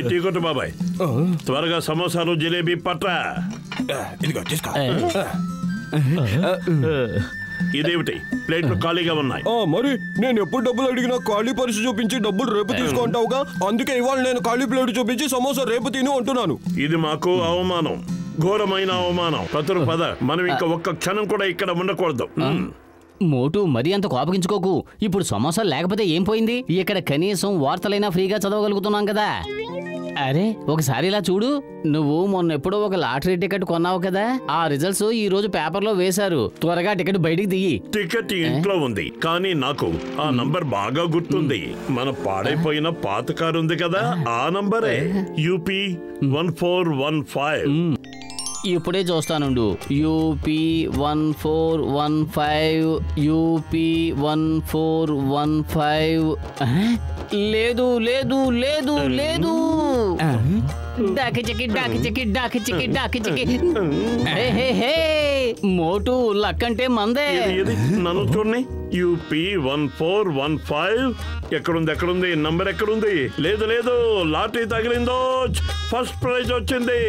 Tea కొట్టు బాబాయ్, త్వరగా సమోసాలు జిలేబీ పట్రా. ఇదేమిటి ప్లేట్లు ఖాళీగా ఉన్నాయి? మరి నేను ఎప్పుడు డబ్బులు అడిగినా ఖాళీ పరిస్థితి చూపించి డబ్బులు రేపు తీసుకుంటావుగా, అందుకే ఇవాళ నేను ఖాళీ ప్లేట్ చూపించి సమోసా రేపు తిని అంటున్నాను. ఇది మాకు అవమానం, ఘోరమైన అవమానం. పతురు పద, మనం ఇంకా ఒక్క క్షణం కూడా ఇక్కడ ఉండకూడదు. మోటు మరీ అంత కోపగించుకోకు. ఇప్పుడు సమోసా లేకపోతే ఏం పోయింది? ఇక్కడ కనీసం వార్తలైనా ఫ్రీగా చదవగలుగుతున్నాం కదా. అరే ఒకసారి ఇలా చూడు, నువ్వు మొన్న ఎప్పుడో ఒక లాటరీ టికెట్ కొన్నావు కదా, ఆ రిజల్ట్స్ ఈ రోజు పేపర్ లో వేశారు. త్వరగా టికెట్ బయటికి దిగి. టికెట్ ఇంట్లో ఉంది, కానీ నాకు ఆ నంబర్ బాగా గుర్తుంది. మన పాడైపోయిన పాత కారు ఉంది కదా, ఆ నంబరే UP 1415. ఇప్పుడే చూస్తానుండు. UP 1415 UP 1415. లేదు లేదు లేదు లేదు. మోటు లక్కంటే మందే. నన్ను చూడండి, UP 1415. ఎక్కడుంది నంబర్ ఎక్కడుంది? లేదు లేదు, లాటరీ తగిలిందో, ఫస్ట్ ప్రైజ్ వచ్చింది.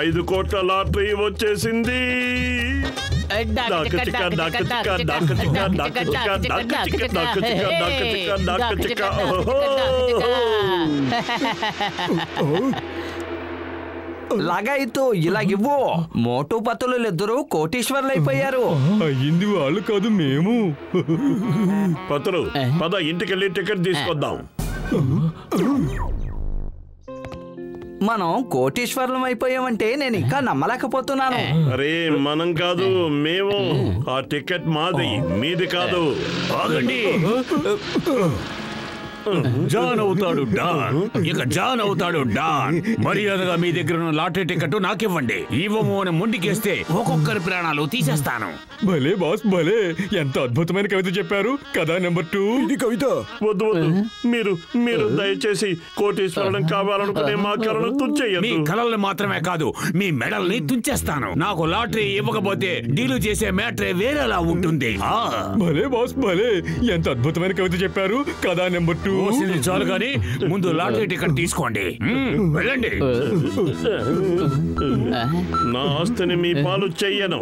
5 కోట్ల లాటరీ వచ్చేసింది. లాగాయితో ఇలాగివ్వు. మోటు పతులు ఇద్దరు కోటీశ్వర్లు అయిపోయారు. అయ్యింది వాళ్ళు కాదు, మేము. పతులు పద, ఇంటికెళ్ళి టికెట్ తీసుకొద్దాం. మనం కోటీశ్వరులం అయిపోయామంటే నేను ఇంకా నమ్మలేకపోతున్నాను. అరే మనం కాదు, మేము. ఆ టికెట్ మాది, మీది కాదు. ఆగండి. జాన్ అవుతాడు డాన్, ఇక జాన్ అవుతాడు డాన్. మర్యాదగా మీ దగ్గర ఉన్న లాటరీ టికెట్ నాకివ్వండి. ఇవ్వము అని ముందుకేస్తే ఒక్కొక్కరి ప్రాణాలు తీసేస్తాను. భలే బాస్ భలే, ఎంత అద్భుతమైన కవిత చెప్పారు కదా. నెంబర్ 2 ఇది కవిత. వద్దు వద్దు, మీరు దయచేసి కోటీశ్వరులం కావాలనుకునే మా కళను తుంచేయండి. మీ కళల్ని మాత్రమే కాదు, మీ మెడల్ని తుంచేస్తాను. నాకు లాటరీ ఇవ్వకపోతే డీలు చేసే మ్యాటరే వేరేలా ఉంటుంది. భలే బాస్ భలే, ఎంత అద్భుతమైన కవిత చెప్పారు కదా. నెంబర్ 2 చాలు కానీ ముందు లాటరీ టికెట్ తీసుకోండి, వెళ్ళండి. నా ఆస్తిని మీ పాలు చెయ్యను.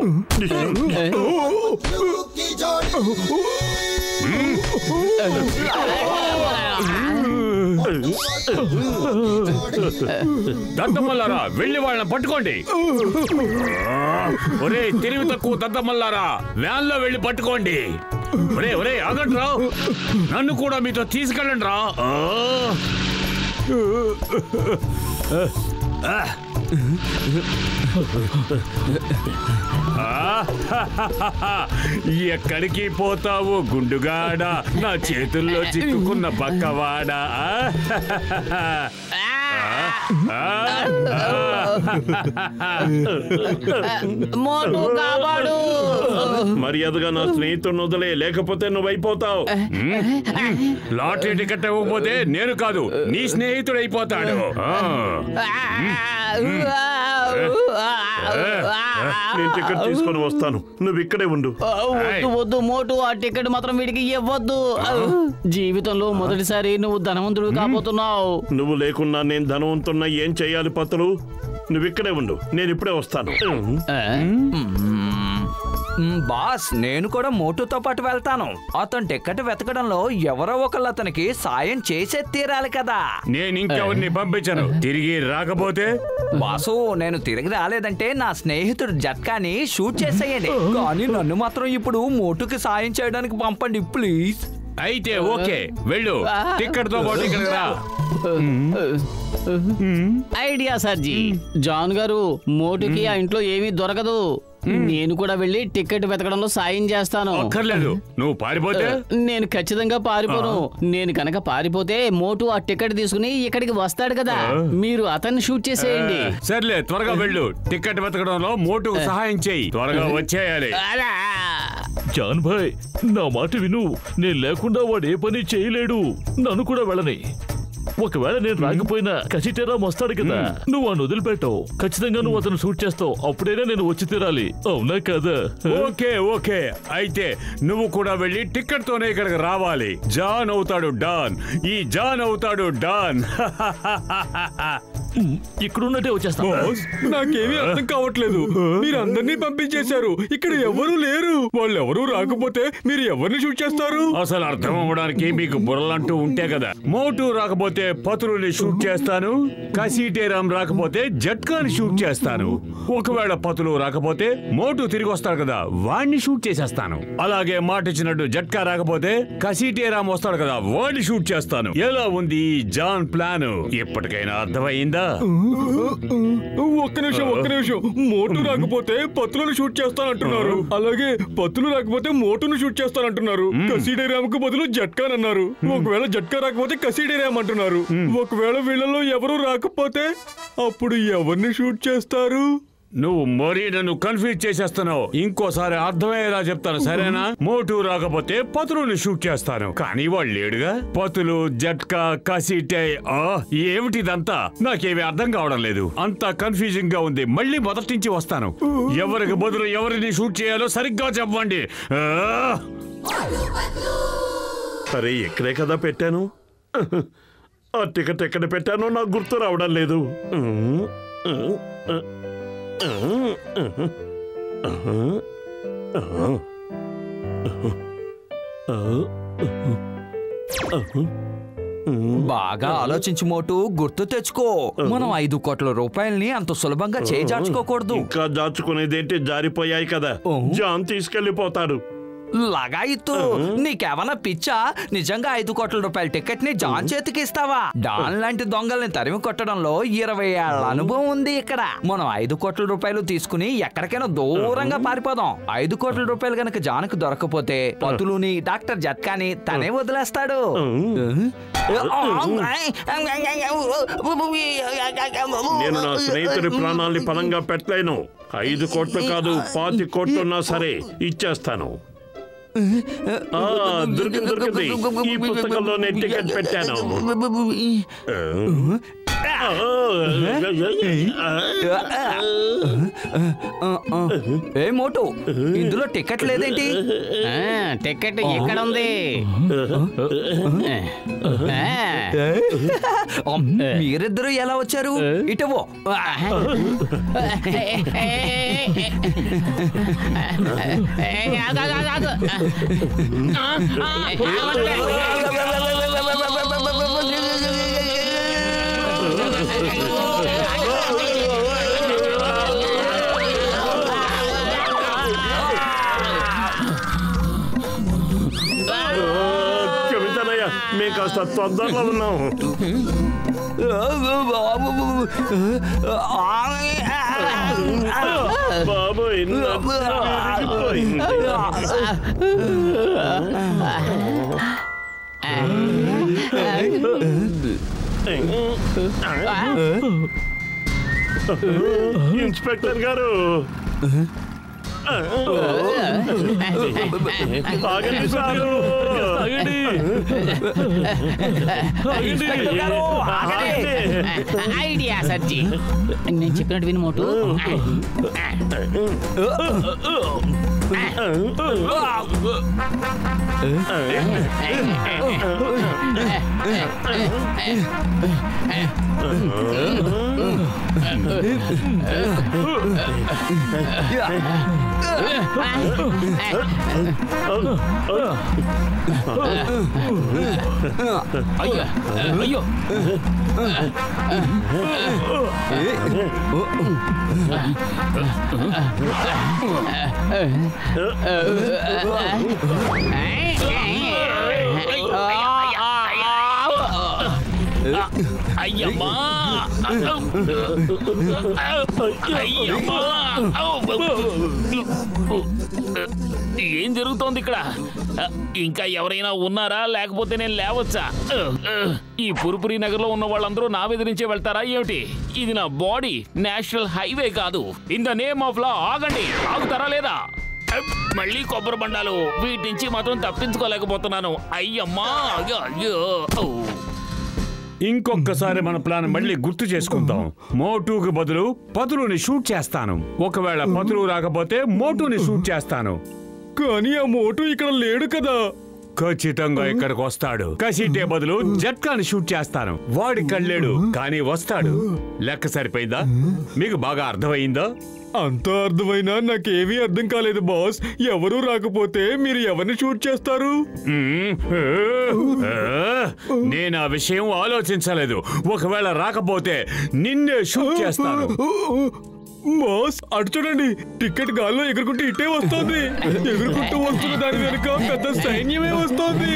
దద్దమల్లారా, వెళ్ళి వాళ్ళని పట్టుకోండి. ఒరే తెలివి తక్కువ దద్దమల్లారా, వ్యాన్ లో వెళ్ళి పట్టుకోండి. ఒరే ఒరే ఆగండి రా, నన్ను కూడా మీతో తీసుకెళ్ళండి రా. ఎక్కడికి పోతావు గుండుగాడా, నా చేతుల్లో చిక్కుకున్న పక్కవాడా. మర్యాదగా నా స్నేహితుడిని వదిలే, లేకపోతే నువ్వైపోతావు. లాటరీ టికెట్ ఇవ్వకపోతే నేను కాదు, నీ స్నేహితుడు అయిపోతాడు. నేను టికెట్ తీసుకొని వస్తాను, నువ్వు ఇక్కడే ఉండు. వద్దు వద్దు మోటు, ఆ టికెట్ మాత్రం వీడికి ఇవ్వద్దు. జీవితంలో మొదటిసారి నువ్వు ధనవంతుడు కాబోతున్నావు. నువ్వు లేకున్నా నేను ధనవంతున్నా ఏం చెయ్యాలి పతులు? నువ్వు ఇక్కడే ఉండు, నేను ఇప్పుడే వస్తాను. బాస్ నేను కూడా మోటుతో పాటు వెళ్తాను. అతను టికెట్ వెతకడంలో ఎవరో ఒకళ్ళు అతనికి సాయం చేసే తీరాలి కదా. నేను ఇంకెవరిని పంపించను, తిరిగి రాకపోతే. బాసు నేను తిరిగి రాలేదంటే నా స్నేహితుడు జట్కాని షూట్ చేసేయండి, కానీ నన్ను మాత్రం ఇప్పుడు మోటుకి సాయం చేయడానికి పంపండి ప్లీజ్. అయితే ఓకే, వెళ్ళు. టికెట్ తో పాటు ఇక్కడికి రా. ఐడియా సర్జీ. జాన్ గారు, మోటుకి ఆ ఇంట్లో ఏమీ దొరకదు. నేను కూడా వెళ్ళి టికెట్ వెతకడంలో సాయం చేస్తాను. అక్కర్లేదు, నువ్వు పారిపోతే. నేను ఖచ్చితంగా పారిపోను. నేను కనుక పారిపోతే మోటు ఆ టికెట్ తీసుకుని ఇక్కడికి వస్తాడు కదా, మీరు అతన్ని షూట్ చేసేయండి. సర్లే, త్వరగా వెళ్ళు. టికెట్ వెతకడంలో మోటు సహాయం చేయి, త్వరగా వచ్చేయాలి. జాన్ భాయ్ నా మాట విను, నేను లేకుండా వాడు ఏ పని చేయలేడు. నన్ను కూడా వెళ్ళని. ఒకవేళ నేను రాకపోయినా కసిటేరామ్ వస్తాడు కదా, నువ్వు వాడిని వదిలిపెట్టవు. ఖచ్చితంగా నువ్వు అతను షూట్ చేస్తావు. అప్పుడైనా నేను వచ్చి తీరాలి, అవునా కదా? ఓకే ఓకే, అయితే నువ్వు కూడా వెళ్ళి టికెట్ తోనే ఇక్కడికి రావాలి. జాన్ అవుతాడు డాన్, ఈ జాన్ అవుతాడు డాన్. ఇక్కడ ఉన్నట్టే వచ్చేస్తా. నాకేమీ అర్థం కావట్లేదు. మీరు అందరినీ పంపించేశారు, ఇక్కడ ఎవరు లేరు. వాళ్ళు ఎవరు రాకపోతే మీరు ఎవరిని షూట్ చేస్తారు? అసలు అర్థం అవ్వడానికి మీకు బుర్రలంటూ ఉంటే కదా. మోటు రాకపోతే పతులుని షూట్ చేస్తాను, కసిటేరామ్ రాకపోతే జట్కాని షూట్ చేస్తాను. ఒకవేళ పతులు రాకపోతే మోటు తిరిగి వస్తాడు కదా, వాడిని షూట్ చేసేస్తాను. అలాగే మాట ఇచ్చినట్టు జట్కా రాకపోతే కసిటేరామ్ వస్తాడు కదా, వాడిని షూట్ చేస్తాను. ఎలా ఉంది జాన్ ప్లాన్? ఇప్పటికైనా అర్థమైందా? ఒక్క నిమిషం. మోటు రాకపోతే పత్తులను షూట్ చేస్తానంటున్నారు, అలాగే పత్తులు రాకపోతే మోటును షూట్ చేస్తానంటున్నారు. కసిటేరామ్ కు బదులు జట్కాన్ అన్నారు. ఒకవేళ జట్కా రాకపోతే కసిటేరామ్ అంటున్నారు. ఒకవేళ వీళ్ళలో ఎవరు రాకపోతే అప్పుడు ఎవరిని షూట్ చేస్తారు? నువ్వు మరీ నన్ను కన్ఫ్యూజ్ చేసేస్తున్నావు. ఇంకోసారి అర్థమయ్యేలా చెప్తాను, సరేనా? మోటు రాకపోతే పతులుని షూట్ చేస్తాను, కానీ వాడు లేడుగా. పతులు, జట్కా, కసిటే, ఏమిటిదంతా? నాకేమీ అర్థం కావడం లేదు. అంతా కన్ఫ్యూజింగ్ గా ఉంది. మళ్ళీ మొదటి నుంచి వస్తాను. ఎవరికి బదులు ఎవరిని షూట్ చేయాలో సరిగ్గా చెప్పండి. సరే, ఇక్కడే కదా పెట్టాను. ఆ టికెట్ ఎక్కడ పెట్టానో నాకు గుర్తు రావడం లేదు. బాగా ఆలోచించి మోటు, గుర్తు తెచ్చుకో. మనం 5 కోట్ల రూపాయల్ని అంత సులభంగా చేజార్చుకోకూడదు. ఇంకా దాచుకునేదేంటి, జారిపోయాయి కదా. జాన్ తీసుకెళ్లిపోతాడు. లగాయిత్తు, నీకేమన్నా పిచ్చా? నిజంగా 5 కోట్ల రూపాయల టికెట్ ని జాన్ చేతికి ఇస్తావా? డాన్ లాంటి దొంగల్ని తరిమి కొట్టడంలో 20 ఏళ్ల అనుభవం ఉంది ఇక్కడ. మనం 5 కోట్ల రూపాయలు తీసుకుని ఎక్కడికైనా దూరంగా పారిపోదాం. 5 కోట్ల రూపాయలు గనక జాన్కు దొరకపోతే పతులుని, డాక్టర్ జట్కాని తనే వదిలేస్తాడు. నేను నా స్నేహితుడి ప్రాణాల్ని పనంగా పెట్టలేను. 5 కోట్లు కాదు, 10 కోట్లున్నా సరే ఇచ్చేస్తాను. దొరికింది. ఈ పుస్తకంలోనే టికెట్ పెట్టాను. ఏ మోటు, ఇందులో టికెట్ లేదేంటి? టికెట్ ఎక్కడ ఉంది? మీరిద్దరు ఎలా వచ్చారు? ఇటవో. క్షమించనయ్యా, మేము కాస్త తొందరలో ఉన్నాము. బాబు, ఇన్స్పెక్టర్ గారు, ఆగండి సారు, ఆగండి. ఐడియా సర్జీ, నేను చెప్పినట్టు విను మోటు. అయ్యో, అయ్యమ్మా, ఏం జరుగుతోంది ఇక్కడ? ఇంకా ఎవరైనా ఉన్నారా, లేకపోతే నేను లేవచ్చా? ఈ పురుపురి నగర్ లో ఉన్న వాళ్ళందరూ నా బెదిరించే వెళ్తారా ఏమిటి? ఇది నా బాడీ, నేషనల్ హైవే కాదు. In the name of law ఆగండి, ఆగుతారా లేదా? మళ్ళీ కొబ్బరి బండాలు, వీటి నుంచి మాత్రం తప్పించుకోలేకపోతున్నాను. అయ్యమ్మా, అయ్యో. ఇంకొకసారి మన ప్లాన్ మళ్ళీ గుర్తు చేసుకుందాం. మోటుకు బదులు పతులుని షూట్ చేస్తాను. ఒకవేళ పతులు రాకపోతే మోటుని షూట్ చేస్తాను. కానీ ఆ మోటు ఇక్కడ లేడు కదా. ఖచ్చితంగా ఇక్కడికి వస్తాడు. కసిటే బదులు జట్కాని షూట్ చేస్తాను. వాడి కళ్ళేడు కానీ వస్తాడు. లెక్క సరిపోయిందా? మీకు బాగా అర్థమైందా? అంత అర్థమైనా నాకేమీ అర్థం కాలేదు బాస్. ఎవరూ రాకపోతే మీరు ఎవరిని షూట్ చేస్తారు? నేను ఆ విషయం ఆలోచించలేదు. ఒకవేళ రాకపోతే నిన్నే షూట్ చేస్తాను. బాస్ అటు చూడండి, టికెట్ గాల్లో ఎగురుకుంటూ ఇట్టే వస్తుంది. ఎగురుకుంటూ వస్తున్న దాని వెనుక పెద్ద సైన్యమే వస్తుంది.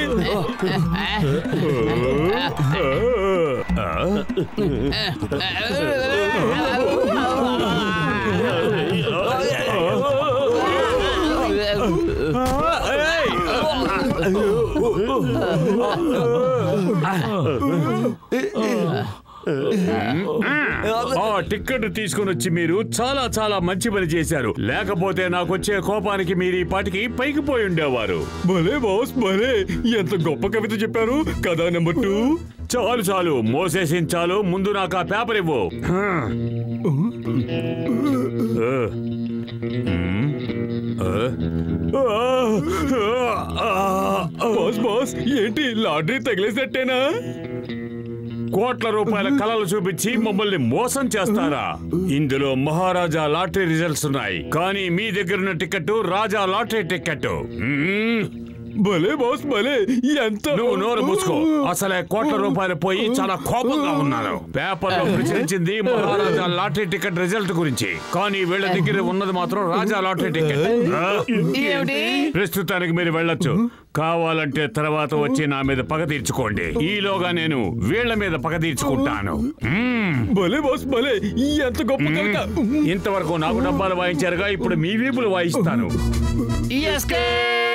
ఆ టికెట్ తీసుకుని వచ్చి మీరు చాలా చాలా మంచి పని చేశారు. లేకపోతే నాకు వచ్చే కోపానికి మీరు ఈ పాటికి పైకి పోయి ఉండేవారు. భలే బాస్ భలే, ఎంత గొప్ప కవిత చెప్పారు. కథ నెంబర్ 2. చాలు చాలు మోసేసించాలు. ముందు నాకు ఆ పేపర్ ఇవ్వు. బాస్ బాస్ ఏంటి లాటరీ తగిలేసినట్టేనా? కోట్ల రూపాయల కళలు చూపించి మమ్మల్ని మోసం చేస్తారా? ఇందులో మహారాజా లాటరీ రిజల్ట్స్ ఉన్నాయి, కానీ మీ దగ్గర ఉన్న టికెట్ రాజా లాటరీ టికెట్. భలే బాస్ భలే, ఎంత నువ్వు నోరు మూసుకో. అసలే కోట్ల రూపాయలు పోయి చాలా కోపంగా ఉన్నాను. పేపర్ లో ప్రచురించింది మహారాజా లాటరీ టికెట్ రిజల్ట్ గురించి, కానీ వీళ్ళ దగ్గర ఉన్నది మాత్రం రాజా లాటరీ టికెట్. ప్రస్తుతానికి మీరు వెళ్ళొచ్చు. కావాలంటే తర్వాత వచ్చి నా మీద పగ తీర్చుకోండి. ఈలోగా నేను వీళ్ళ మీద పగ తీర్చుకుంటాను. భలే బాస్ భలే, ఎంత గొప్ప కవిత. ఇంతవరకు నాకు డబ్బాలు వాయించారుగా, ఇప్పుడు మీ వీపులు వాయిస్తాను. Escape!